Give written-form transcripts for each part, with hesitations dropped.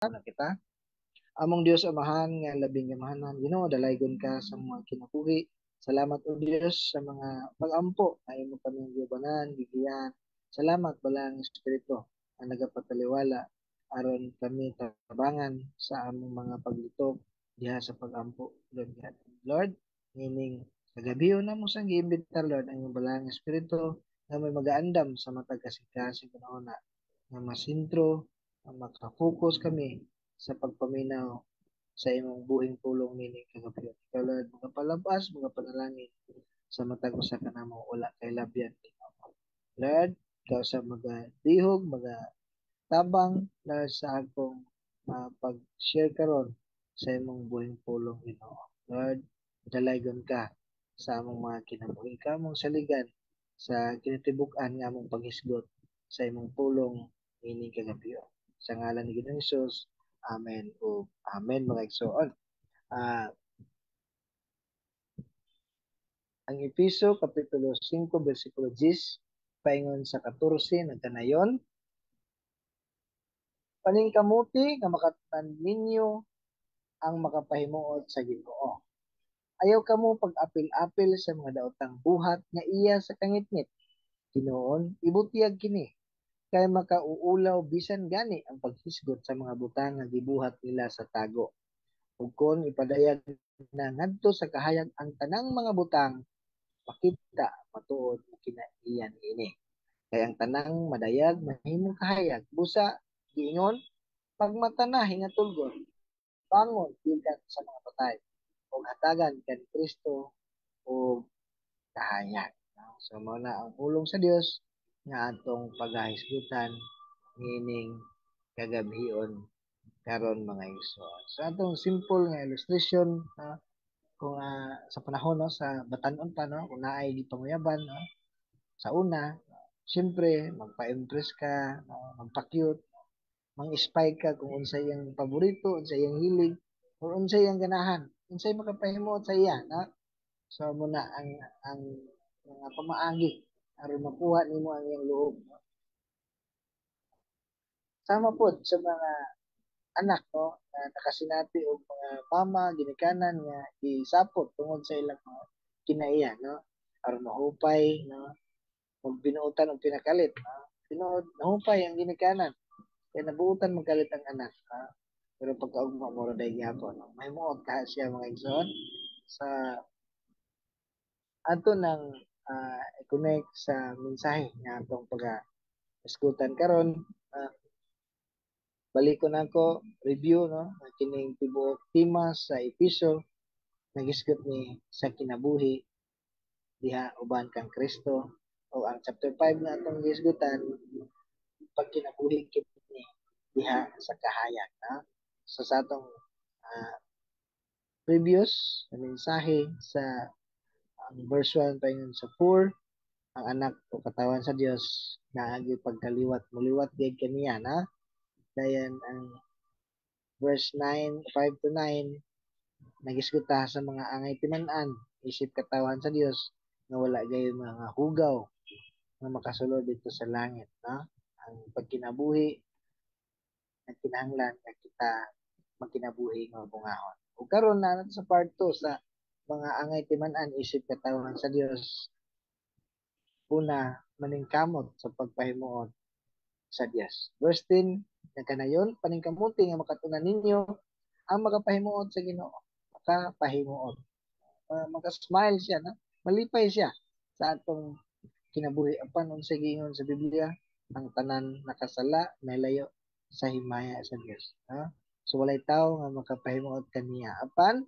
na kita. Among Dios amahan nga labing gamahanan, Ginoo dalaygon ka sa mga kinabuhi. Salamat o Dios sa mga pag-ampo na imo kaming gibanan, gigiyan. Salamat balang Espiritu ang nagapataliwala aron kami tabangan sa among mga paglitok diha sa pag-ampo. Lord God. Lord, ngining kagabiyo na mo sang giimbitar Lord ang iyong balang Espiritu na may magaandam sa matag kasing panahon na masintro, na makafocus kami sa pagpaminaw sa imong buhing pulong nini kagabi. Ikaw Lord, mga palabas, mga panalangin sa matag usa ka namo wala kay labyan. Lord, ikaw sa mga dihog, mga tabang Lord sa akong pag-share karon sa imong buhing pulong Ginoo. Lord, dalaygon ka sa among mga kinabuhi ka mong saligan sa kinatibuk-an nga among paghisgot sa imong pulong ini kagabi. Sa ngalan ni Ginoong Hesus, Amen o Amen mga igsoon. Ah, ang Episo Kapitulo 5, versikulo 10, paingon sa 14, nagkanayon, paningkamuti nga makatan ninyo ang makapahimuot sa Ginoo. Ayaw kamo pag-apil-apil sa mga daotang buhat nga iya sa kangitngit. Ginoon, ibutiyag kini kay makauulaw bisan gani ang paghisgot sa mga butang nga gibuhat nila sa tago. Ug kon ipadayag na ngadto sa kahayag ang tanang mga butang, makita matuod mo kinaiyan ini. Kay ang tanang madayag mahimong kahayag busa giingon pagmata na hingatulgon bangon gikan sa mga patay ug hatagan kan Kristo o kahayag. So mao na ang pulong sa Dios nga atong pagahisgutan ngining kagabhion karon mga igsoon. So atong simple nga illustration kung sa panahon no sa batan-on pa no kung naay di panguyaban no sa una siyempre magpa-impress ka no, magpa-cute mang-spy ka kung unsay iyang paborito unsay iyang hilig o unsay iyang ganahan unsay makapahimuot sa iya no so muna ang mga pamaagi aron makuha nimo ang iyang loob no? Sama pod sa mga anak no na nakasinati og mga mama ginikanan nga isapot tungod sa ilang mga kinaiya no aron mahupay no ug binuotan og pinakalit no tinuod nahupay ang ginikanan kaya nabuotan magkalit ang anak ha? Pero pagkaugma mo rin dahil gyapon no? May muot ka siya mga igsoon sa ato nang i-connect sa mensahe nga atong pag-iskutan karon uh, balik ko na ko review no kining tibuok tema sa episo nagisgot ni sa kinabuhi diha uban kang Kristo o ang chapter 5 na atong gisgutan pag kinabuhi kini diha sa kahayag na so sa atong uh, previous na mensahe sa ang verse 1 paingon sa 4 ang anak o katawan sa Dios naagi pagkaliwat muliwat gid kaniya na dayan ang verse 9 5 to 9 nagisguta sa mga angay timan-an isip katawan sa Dios nga wala gayon mga hugaw nga makasulod dito sa langit no ang pagkinabuhi nagkinahanglan nga kita magkinabuhi nga bungahon ug karon na nato sa part 2 sa mga angay timan-an isip katawan sa Dios una maningkamot sa pagpahimuot sa Dios verse 10 nagkanayon paningkamuti nga makatunan ninyo ang makapahimuot sa Ginoo makapahimuot maka-smile siya na malipay siya sa atong kinabuhi apan unsay giingon sa Biblia ang tanan nakasala nalayo sa himaya sa Dios ha so walay tawo nga makapahimuot kaniya apan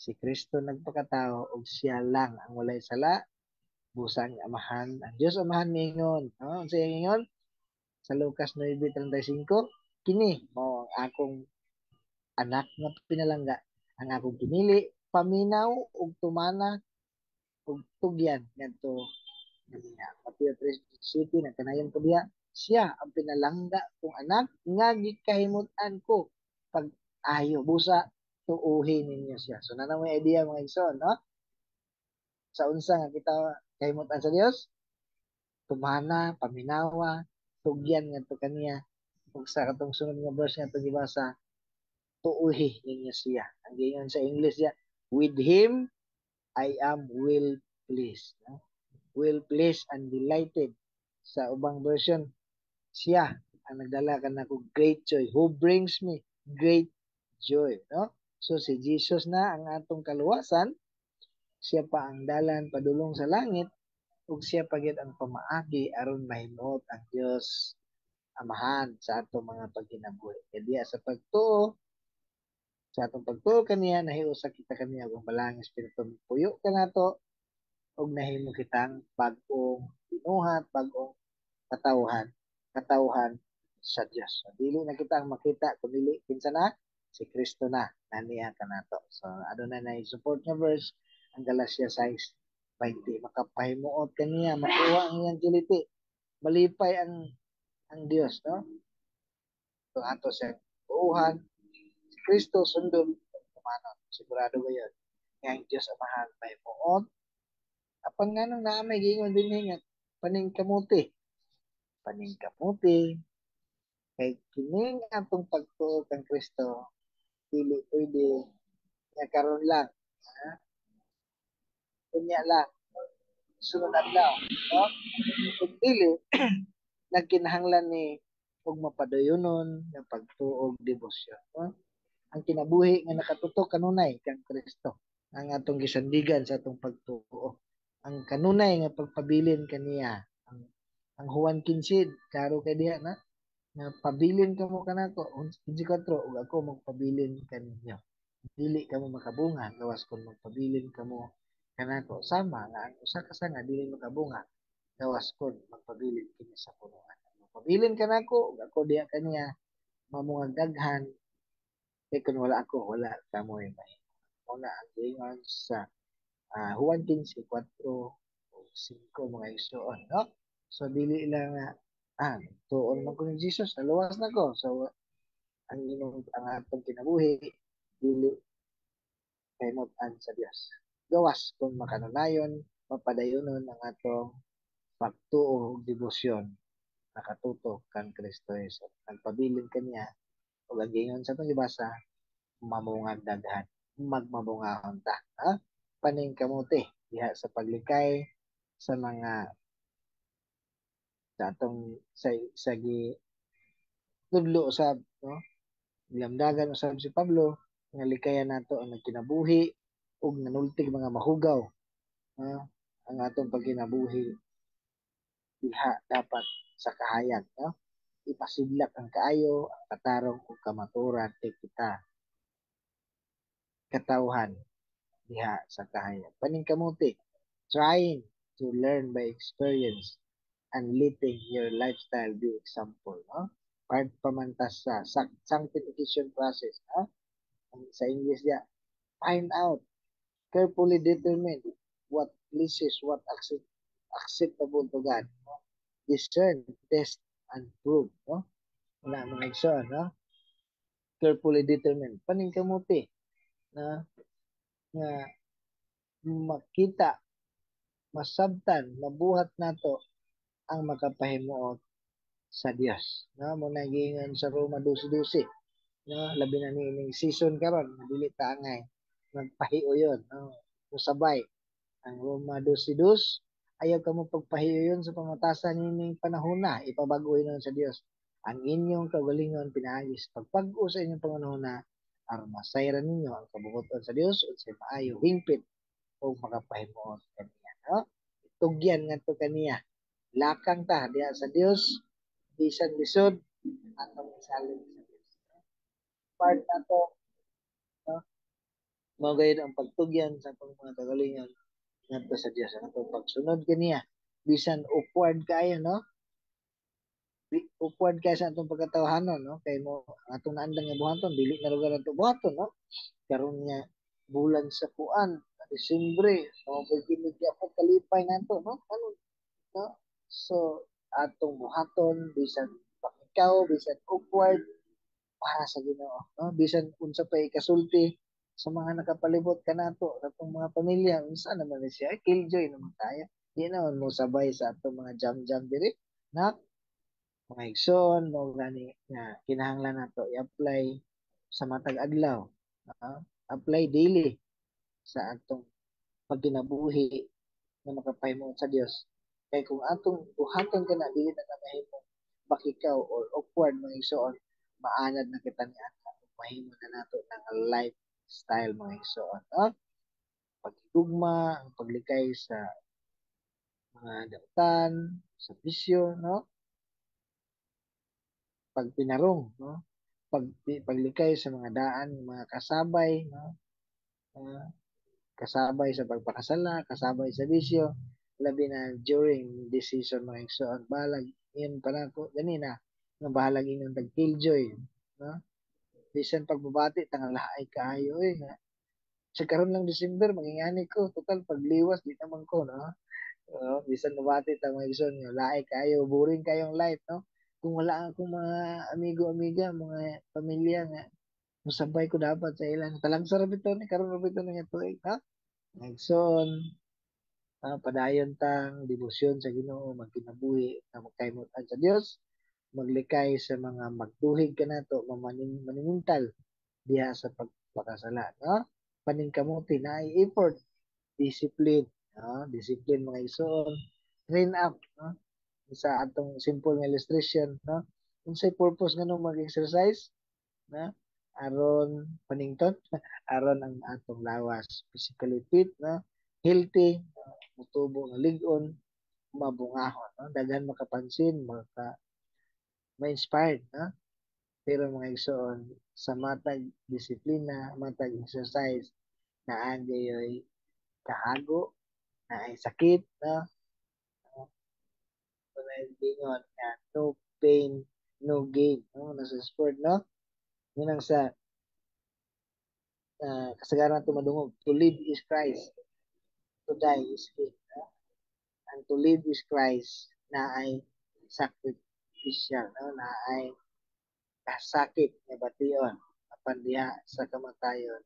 si Kristo nagpakatao ug siya lang ang walay sala busa ang amahan ang Dios amahan ningon no unsay ingon sa Lucas 9:35 kini mao ang akong anak nga pinalangga ang akong pinili paminaw ug tumana ug tugyan ngadto niya. Mateo 3:17 nagkanayon ko diha siya ang pinalangga kong anak nga gikahimut-an ko pag ayo busa tuuhin ninyo siya. So na may idea mga igsoon, no? Sa unsa nga kita kahimut-an sa Dios, tumana, paminawa, tugyan ngadto kaniya ug sa katong sunod nga verse nga itong gibasa, tuuhi ninyo siya. Ang gingon sa English ya, with him I am well pleased. No? Well pleased and delighted. Sa ubang version, siya ang nagdala ka na ko great joy. Who brings me great joy. No? So si Jesus na ang atong kaluwasan, siya pa ang dalan padulong sa langit, ug siya pagid ang pamaagi aron mahimot ang Dios Amahan sa atong mga pagkinabuhi. Kaya sa pagtuo, sa atong pagtuo kaniya, nahiusa kita kaniya ang balang espiritu puyo ka nato, ug nahimo kitang bagong binuhat, bagong katawhan, katawhan sa Dios. So, dili na kita ang makita kung dili kinsa na si Kristo na naniya ka nato. So ano na support nga verse ang Galatia 6:20, makapahimuot kaniya, makuha ang iyang kiliti, malipay ang Dios, no? So ato sa buuhan, si Kristo sundon kumanon. Sigurado ko yun. Nga ang Diyos Amahan may muot. Apang nga nang naamay gingon din nga paning kamuti. Paning kamuti. Kay kining atong pagtuo kang Kristo, dili pwede nga karon lang. Ha? Kunya lang. Sunod adlaw. No? Kung dili, nagkinahanglan ni og mapadayonon nga pagtuog debosyon. No? Ang kinabuhi nga nakatutok kanunay kang Kristo ang atong gisandigan sa atong pagtuo. Ang kanunay nga pagpabilin kaniya ang Juan 15 karo kay diha na nga pabilin kamo kanako 14 ug ako magpabilin kaninyo. Dili kamo makabunga gawas kon magpabilin kamo kanako sama nga ang usa ka sanga dili makabunga gawas kon magpabilin kini sa punuan. Magpabilin kanako ug ako diha kaniya mamungag daghan kay kung wala ako, wala kamoy may. Una ang gingon sa Juan 15:4 o 5 mga igsoon, no? So dili lang nga tuon man ko ni Jesus, naluwas na ko. So ang atong kinabuhi dili kay mutan sa Dios. Gawas kung makanunayon, mapadayonon ang atong pagtuo ug debosyon nakatutok kan Kristo Jesus. Nagpabilin kaniya ug ang gingon sa atong gibasa, mamungag daghan, magmabungahon ta. Ha? Paning kamuti diha sa paglikay sa mga sa atong sa gi tudlo usab, no? Lamdagan usab si Pablo nga likayan nato ang nagkinabuhi ug nanultig mga mahugaw. Ha? Ang atong pagkinabuhi diha dapat sa kahayag, no? Ipasidlak ang kaayo, ang katarong ug kamaturan kay kita katawhan diha sa kahayag. Paning kamuti, trying to learn by experience and letting your lifestyle be example, no? Part pamantas sa sanctification process, no? Sa English ya, find out, carefully determine what pleases, what acceptable to God, no? Discern, test, and prove, no? Wala mga igsoon, no? Carefully determine. Paning kamuti, na nga makita, masabtan, mabuhat nato ang makapahimuot sa Dios. No, mo nagingon sa Roma 12:12. No, labi na ni ining season karon, dili ta angay magpahiyo yon. No, musabay ang Roma 12:2, ayaw ka mo pagpahiyon sa pamatasan nining panahona, ipabago nun sa Dios. Ang inyong kagalingon pinaagis pagpag-o sa inyong panahona aron masayran ninyo ang kabubuton sa Dios unsay maayo hingpit o makapahimuot kaniya. No? Tugyan ngadto kaniya. Lakang ta diha sa Dios, bisan lisod atong isalin sa Dios. Part na to, no? Mao gayud ang pagtugyan sa atong mga kagalingon ngadto sa Dios ang atong pagsunod kaniya bisan upward kayo, no? Upward kayo sa atong pagkatawhanon, no? Kay mo atong naandang nga buhaton dili na lugar ato buhaton, no? Karon nga bulan sa kuan Disyembre, so pagkinig ako kalipay nato, no? Ano, no? So atong buhaton bisan pakikaw, bisan upward para sa Ginoo, no? Bisan unsa pa ikasulti sa mga nakapalibot kanato sa atong mga pamilya, unsa naman ni siya killjoy naman tayo. Di naman mo sabay sa atong mga jam-jam diri, na mga igsoon mo gani nga kinahanglan nato i-apply sa matag adlaw. ah, Apply daily sa atong pagkinabuhi nga makapahimo sa Dios. Kay kung atong buhaton ka na dili na mahimo bakikaw or awkward mga igsoon, maanad na kita ni ana mahimo na nato ng lifestyle mga igsoon. Pagtugma, ang paglikay sa mga dautan, sa bisyo, no? Pagpinarong, no? Paglikay sa mga daan, mga kasabay, no? Ah, Kasabay sa pagpakasala, kasabay sa bisyo, labi na during this season mga igsoon, balag yun para ko ganina nga bahalag inyong tag-killjoy, no? Bisan pagbabati tangang lahay kaayo nga. Sa karon lang December magingani ko total pagliwas di naman ko, no? Bisan mabati ta mga igsoon nga lahay kayo, boring kayong life, no? Kung wala akong mga amigo-amiga, mga pamilya nga musabay ko dapat sa ilang talang sa rabito ni karon rabito nga tuig, ha? Igsoon, padayon tang debosyon sa Ginoo, magkinabuhi na magkaymutan sa Dios, maglikay sa mga magduhig kanato maninintal diha sa pagpakasala, no? Paningkamuti na ay effort, discipline, no? Discipline mga igsoon, train up, no? Sa atong simple nga illustration, no? Unsay purpose nganong mag-exercise, no? Aron panington, aron ang atong lawas physically fit, no? Healthy, no? Mutubo nga lig-on, mabungahon, no? Daghan makapansin, ma-inspired, no? Pero mga igsoon, sa matag disiplina, matag exercise, naan gayoy kahago, na ay sakit, no? Gingon nga no pain, no gain, no? Nasa sport, no? Yun ang sa kasagaran tumadungog. To live is Christ, to die is gain. No? And to live is Christ na ay sacrificial, no? Na ay kasakit nga bation apan diha sa kamatayon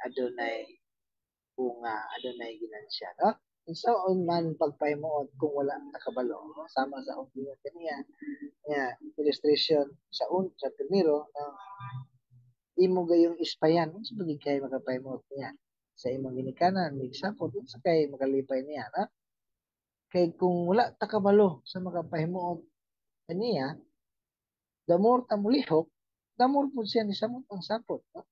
adunay bunga, adunay ginansya, no? So, man pagpahimuot kung wala nakabalo, no? Sama sa opinion kaniya nga illustration sa primero, no? Imo gayong ispayan, sa bagay kay makapahimot niya sa imong ginikanan, example, sa kay makalipay niya, no? Kay kung wala takabalo sa makapahimuot kaniya, the more ta mulihok, the more po siya ni samot ang sapot, no?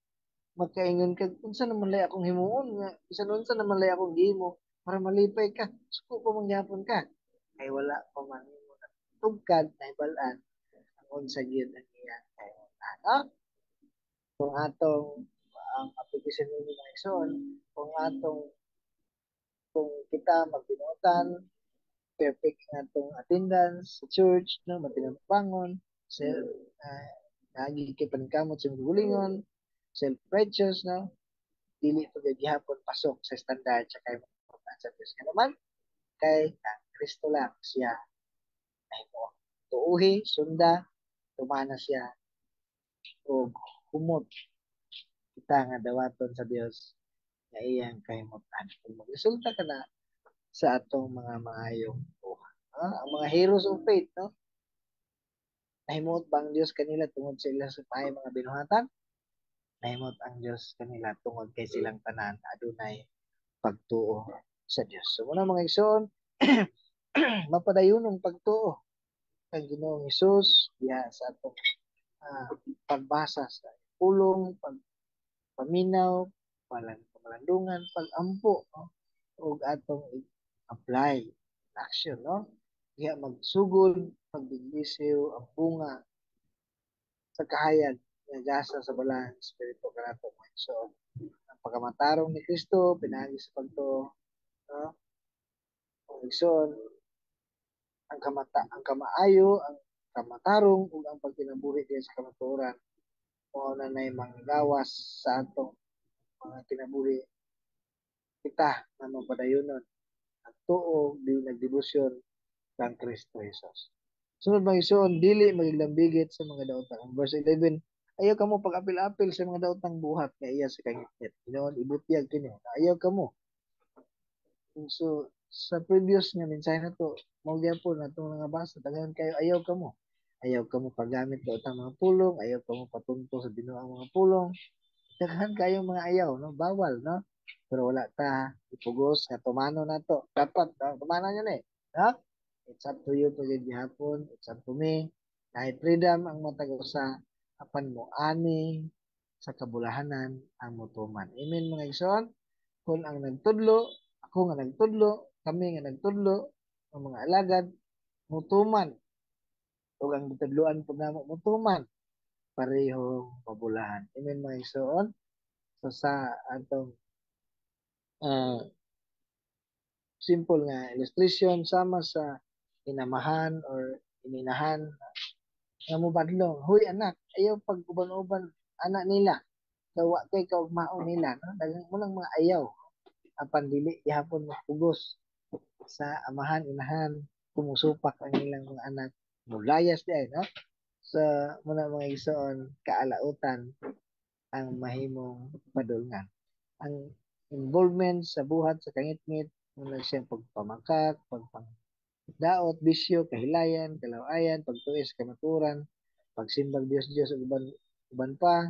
Magkaingon ka, unsa naman lay akong himuon nga, bisan unsa naman lay akong gihimo para malipay ka, suko ko mangyapon ka. Ay wala pa man mo na tugkad na ibalaan ang unsa gyud ang iya kay ano? Kung atong ang application ni mga igsoon, kung atong kung kita magbinuotan, perfect nga itong attendance sa church, no, matinagpangon, self, nagi kay paningkamot sa gulingon, self-righteous, no, dili pa gihapon pasok sa standard sa kay sa Diyos. Nga naman, kay ang Kristo lang siya ay mo. Tuuhi, sunda, tumana siya, o humot kita nga dawaton sa Dios nga iyang kahimutan. Kung magresulta ka na sa atong mga maayong buhay. Ang mga heroes of faith, no? Nahimot ba ang Diyos kanila tungod sa ilang supay mga binuhatan? Nahimot ang Diyos kanila tungod kay silang tanan adunay pagtuo sa Diyos. So muna mga igsoon, mapadayunong pagtuo kang Ginoong Hesus diha sa atong uh, pagbasa sa pulong, pagpaminaw, pamalandungan, pagampo, no? Ug atong apply action, no? Diha magsugod, pagbiglisiw ang bunga sa kahayag nga gasa sa balang espiritu kanato mo. So, ang pagkamatarong ni Kristo pinagi sa pagto, no? Ang igsoon, ang kamaayo, ang kamatarong ug ang pagkinabuhi diya sa kamatuoran mao na nay manggawas sa atong mga kinabuhi kita na mapadayonon at tuo di nagdebosyon kang Kristo Jesus. Sunod mga igsoon, dili magilambigit sa mga daotang. Verse 11, ayaw ka mo pag-apil-apil sa mga daotang buhat nga iya sa kangit. Ginoon, ibutyag kini. Ayaw ka mo. So, sa previous nga mensahe na to, mao gyapon na itong mga basa, tagalan kayo, ayaw ka mo. Ayaw ka mo paggamit do ang mga pulong, ayaw ka mo patunto sa Ginoo ang mga pulong. Daghan kayong mga ayaw, no? Bawal, no? Pero wala ta ipugos nga tumano na to. Dapat, no? Tumano nyo na eh. No? It's up to you pag gihapon. It's up to me. Kahit freedom ang matag sa apan mo ani sa kabulahanan ang mutuman. Amen mga igsoon. Kung ang nagtudlo, ako nga nagtudlo, kami nga nagtudlo, ang mga alagad, mutuman. O ang gitudloan po na mutuman. Parehong mabulahan. Amen mga igsoon. So sa atong uh, simple nga illustration sama sa inamahan or ininahan nga mobadlong, huy anak, ayaw pag uban-uban anak nila, kawa kay kaugmaon nila, no? Dagang mo lang mga ayaw, apan dili gihapon mapugos sa amahan, inahan, kumusupak ang ilang mga anak, mulayas di ay, no? So, muna mga igsoon, kaalautan ang mahimong padulngan. Ang involvement sa buhat sa kangit-ngit, muna siyang pagpamakak, pagpangdaot, bisyo, kahilayan, kalawayan, pagtuis, kamaturan, pagsimbag Diyos-Diyos, uban, uban pa,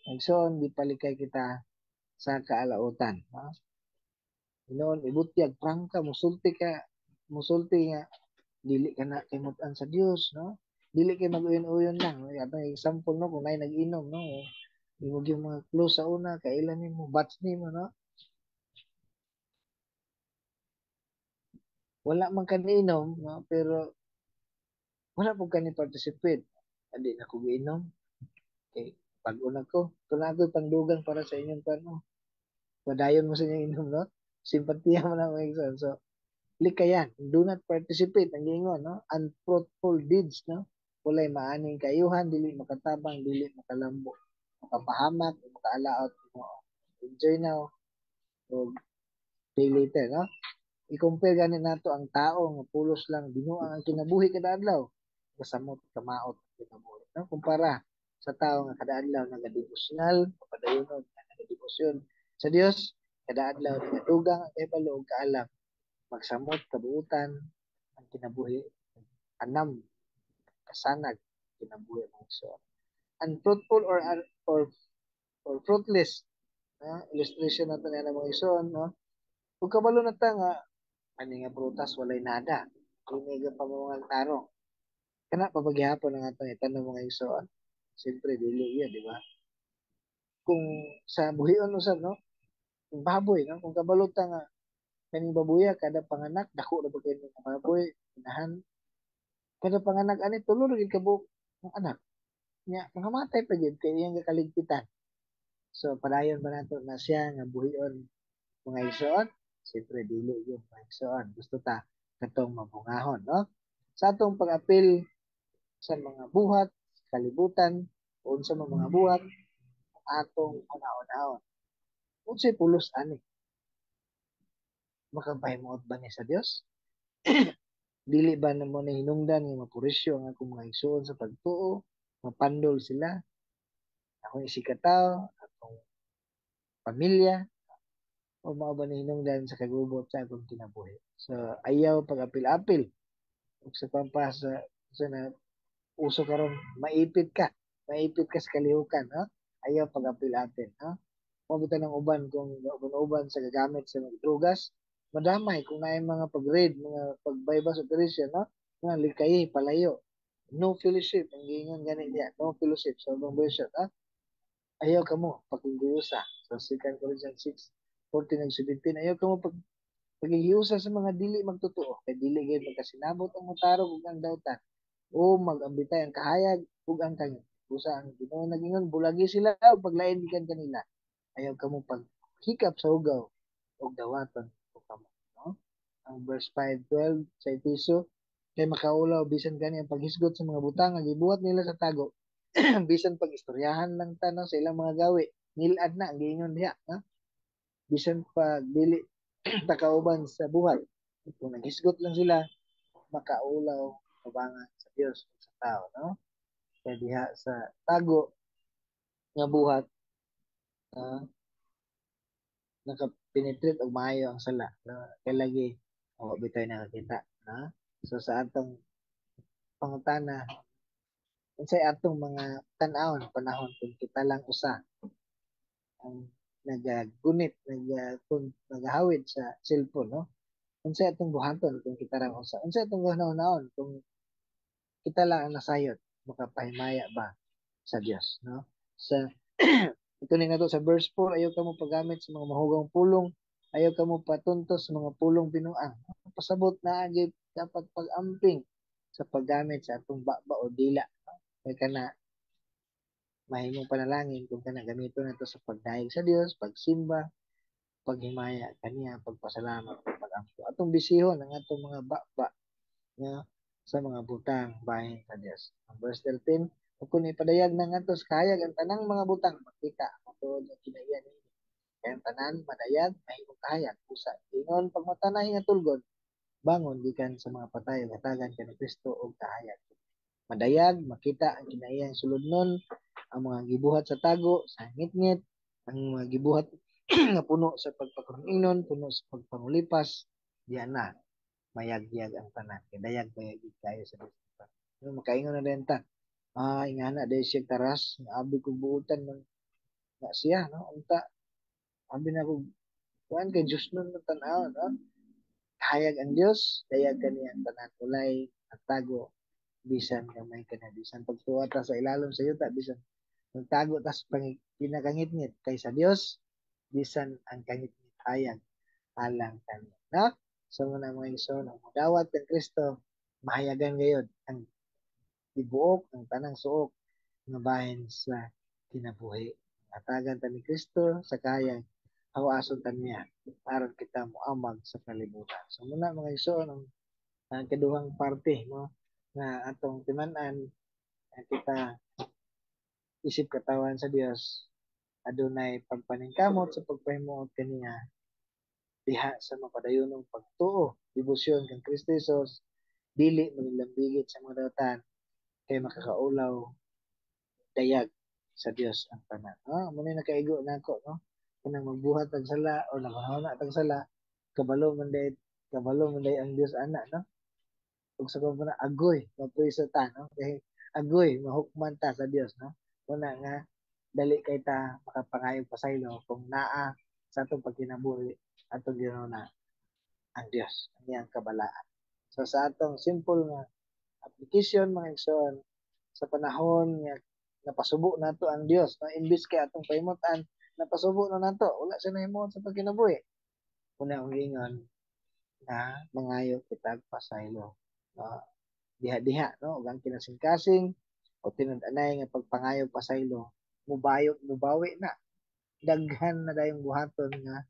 nagsoon, di palikay kita sa kaalautan. No? Noon, ibutyag, prangka, musulti nga, dili ka na kimutan sa Dios, no? Dili kay mag-uyon-uyon lang. No? Atong example, no? Kung may nag-inom, no? Imog yung mga close sa una, kailan mo, batch mo, no? Wala man ka niinom, no? Pero wala po ka ni participate. Hindi na ko giinom. Okay. Pag-una ko, kung ako pangdugang para sa inyong pano, padayon mo sa inyong inom, no? Simpatiya mo na mga exam. So, likayan. Do not participate. Ang gingon, no? Unfruitful deeds, no? Walay maaning kayuhan, dili makatabang, dili makalambo, makapahamak, makaalaot, no? Enjoy now. O pay later, no? I-compare gani nato ang tao nga pulos lang binuang ang kinabuhi kada adlaw. Kasamot kamaot kinabuhi, no? Kumpara sa tao nga kada adlaw nagadevosyonal, papadayonon nga nagadebosyon sa Dios, kada adlaw nagadugang ang ebalo og kaalam, magsamot kabuutan ang kinabuhi, anam kasanag kinabuhi mo so unfruitful or or fruitless, illustration nato na mga ison, no? Kung kabalo na ta nga ani nga prutas walay nada, kiniga pa mga tarong, kana papaghihapon ang atong itanong mga ison, siyempre dili iya, di ba? Kung sa buhion usab, no? Kung baboy, no? Kung kabalo ta nga kaning babuya kada panganak dako na pagkain ng baboy, inahan kada panganak ani tulo ra gid ka buok ng anak nya mga matay pa gid kay iyang kaligpitan. So padayon ba nato na siya nga buhion mga igsoon? Siyempre dili yung mga igsoon. Gusto ta katong mabungahon, no? Sa atong pag-apil sa mga buhat, kalibutan, o sa mga buhat, atong una-unahon. Unsay pulos ani? Makapahimuot ba ni sa Dios? Dili ba na mo na hinungdan nga mapurisyo ang akong mga igsoon sa pagtuo, mapandol sila, akong isikataw, akong pamilya, o mao ba na hinungdan sa kagubot sa akong kinabuhi. So, ayaw pag-apil-apil. Ug sa pampasa sa na uso karon maipit ka. Maipit ka sa kalihukan, no? Ayaw pag-apil-apil, no? Mabutan ng uban kung uban sa gagamit sa mga drugas, madamay kung naay mga pag-raid, mga pag-bypass operation, no? Mga likay, palayo. No fellowship, ang gingon gani niya, no fellowship sa so, version, no? Ayaw ka mo pagkigusa. So, 2 Corinthians 6:14 and 17, ayaw ka mo paghihiusa sa mga dili magtotoo, kay dili gayud magkasinabot ang mutarog ug ang dawtan, o magambitay ang kahayag ug ang kangit. Usa ang Ginoo nagingon bulagi sila ug paglain gikan kanila. Ayaw kamo paghikap sa hugaw ug dawaton o kamo, no? Ang verse 5:12 sa Efeso, kay makaulaw bisan gani ang paghisgot sa mga butang nga gibuhat nila sa tago. Bisan pag-istoryahan lang tanong sa ilang mga gawi, nilad na ang giingon diha, no? Bisan pag dili takauban sa buhay. Kung naghisgot lang sila, makaulaw kabangan sa Dios o sa tao, no? Kaya diha sa tago nga buhat, uh, nakapenetrate og maayo ang sala, no? Kaya lagi o bitaw nakakita, no? So sa atong pangutana, unsay atong mga tan-awon panahon kung kita lang usa ang nagagunit, nagahawid sa cellphone, no? Unsay atong buhaton kung kita lang usa? Unsay atong gahunahon kung kita lang ang nasayod? Makapahimaya ba sa Dios, no? Sa ito ni nga to sa verse 4, ayaw ka mo paggamit sa mga mahugang pulong, ayaw ka mo patuntos sa mga pulong binuang. Pasabot na agad dapat pag-amping sa paggamit sa atong baba o dila. Kaya ka na mahimong panalangin kung kana gamito na to sa pagdayeg sa Dios, pagsimba, paghimaya kaniya, pagpasalamat, pag-ampo. Atong bisihon ang atong mga baba nga sa mga butang bahin sa Dios. Ang verse 13, kung ipadayag na nga to sa kayag ang tanang mga butang, makita, matuod ang kinaiyan ni kaya ang tanan, madayag, mahimong kahayag, pusa. Ingon, pag matanay nga tulgon, bangon, gikan sa mga patay, matagan ka ni Kristo o kahayag. Madayag, makita ang kinaiyang sulod nun, ang mga gibuhat sa tago, sa ngit-ngit, ang mga gibuhat nga puno sa pagpakulinon, puno sa pagpangulipas, diyan na, mayag-yag ang tanan. Kaya dayag kayo sa Kristo. Makaingon na rin ta. Ingana, dahil siya taras, abi ko buutan ng na siya, no? Unta, abi na ko, kuan kay Diyos nun ng tanaw, no? Hayag ang Diyos, dayag kaniya ang tanan. Ulay, at tago, bisan gamay ka na, bisan pagtuwa ta sa ilalom sa yuta, bisan magtago tas pinakangit-ngit kay sa Dios, bisan ang kangit-ngit hayag alang kaniya. No? So muna mga igsoon, ang dawat ng Kristo, mahayagan gayod ang tibuok, ang tanang suok, nga bahin sa kinabuhi. Atagan ta ni Kristo sa kayang hawason ta niya aron kita moamag sa kalibutan. So muna mga igsoon, ang kaduhang parte mo nga atong timan-an kita isip katawan sa Dios adunay pagpaningkamot sa pagpahimuot kaniya diha sa mapadayonong pagtuo debosyon kang Kristo Jesus dili manilambigit sa mga dautan kay makakaulaw dayag sa Dios ang tanan. Muna nakaigo na ako, no? Kanang magbuhat tag sala o nakahana tag sala, kabalo man day ang Dios ana, no? Ug sa ko na agoy, mapriso ta, no? Kay agoy mahukman ta sa Dios, no? Una nga dali kay ta makapangayog pasaylo kung naa sa atong pagkinabuhi atong ginuna ang Dios, ang iyang kabalaan. So sa atong simple nga application mga igsoon sa panahon nga napasubo nato ang Dios, no? Imbis kay atong pahimutan, napasubo na nato, wala siya nahimuot sa pagkinabuhi. Una ang ingon na mangayo kitag pasaylo. No? Diha-diha, no? Ugang kinasing-kasing, o tinad-anay nga pagpangayo pasaylo, mubawi na. Daghan na dayong buhaton nga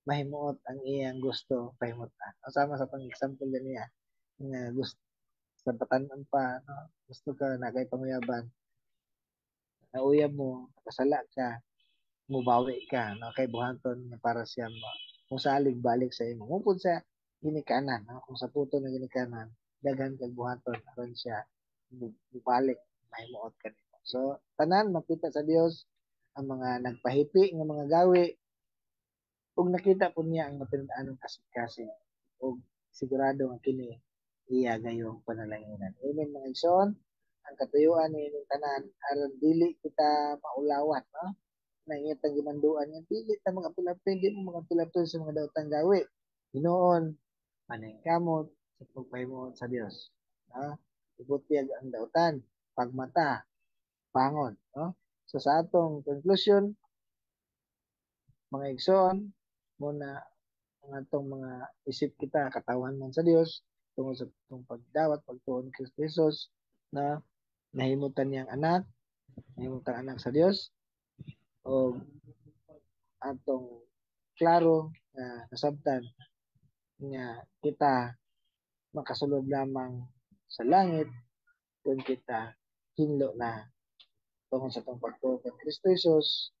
mahimuot ang iyang gusto pahimutan. O sama sa pang-example niya, nga gusto sa batanon pa, no? Gusto ka na kay panguyaban, nauyab mo, nakasala ka, mubawi ka, no? Kay buhaton nga para siya musalig balik sa imo. Mupod sa ginikanan, no? Kung sa puto na ginikanan, daghan kag buhaton aron siya mubalik mahimuot kanimo. So tanan makita sa Dios ang mga nagpahipi nga mga gawi ug nakita po niya ang matinud-anong kasing-kasing ug sigurado nga kini iya gayong panalangin. Amen mga igsoon. Ang katuyuan ni ining tanan aron dili kita maulawan, no? Nang iyang gimanduan nga dili ta mga pilapil, di mo mga pilapil sa mga daotang gawi. Hinoon, paningkamot sa pagpahimuot sa Dios. No? Ibutiyag ang dautan, pagmata, pangon. No? So sa atong conclusion, mga igsoon, muna ang atong mga isip kita, katawan man sa Dios, tungod sa itong pagdawat, pagtuon ni Kristo Jesus, na nahimutan niyang anak, nahimutan anak sa Dios, o atong klaro na nasabtan nga kita makasulod lamang sa langit kung kita hinlo na tungkol sa itong pagtuo kay Kristo Jesus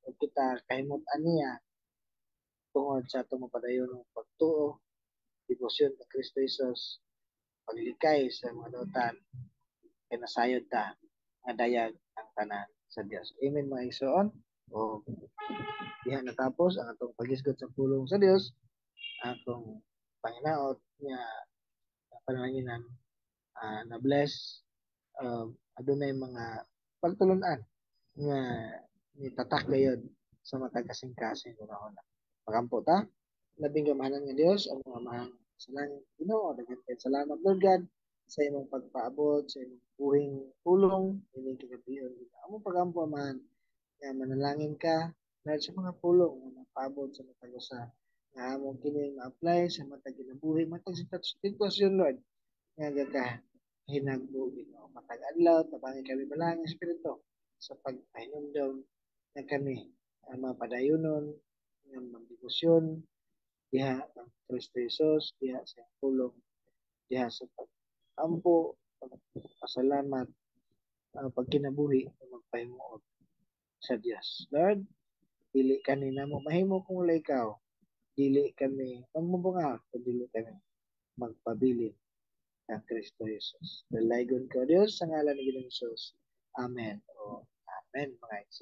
o kita kahimot-an niya tungod sa itong mapadayon ng pagtuo, debosyon kay Kristo Jesus, paglikay sa mga dautan, kinasayod ta nga dayag ang tanan sa Dios. Amen mga igsoon. O diha natapos ang atong pagisgot sa pulong sa Dios, atong panginaot nga pananginan na bless adunay mga pagtulunan nga nitatak gayud sa matag kasing-kasing una-una. Pagampo ta, labing gamahanan nga Dios ang mga mahal sa langit. Ginoo, daghan kay salamat Lord God sa imong pagpaabot, sa imong buhing tulong, ining kagabion. Among pagampo man nga manalangin ka dahil sa mga pulong nga napaabot sa matag usa nga among kini ma-apply sa matag kinabuhi, matag sitwasyon Lord nga gaka hinagbo Ginoo matag adlaw tabangi kami balangin espiritu sa pagpahinumdom na kami ang mapadayonon ng magdebosyon diha ng Kristo Jesus diha sa pulong diha sa pag-ampo pagpasalamat ang pagkinabuhi ng magpahimuot sa Dios. Lord, dili kanina mo mahimo kung wala ikaw. Dili kami magmubunga o dili kami magpabilin ng Kristo Jesus. Dalaygon ko Dios sa ngalan ni Ginoong Jesus. Amen. O Amen mga igsoon.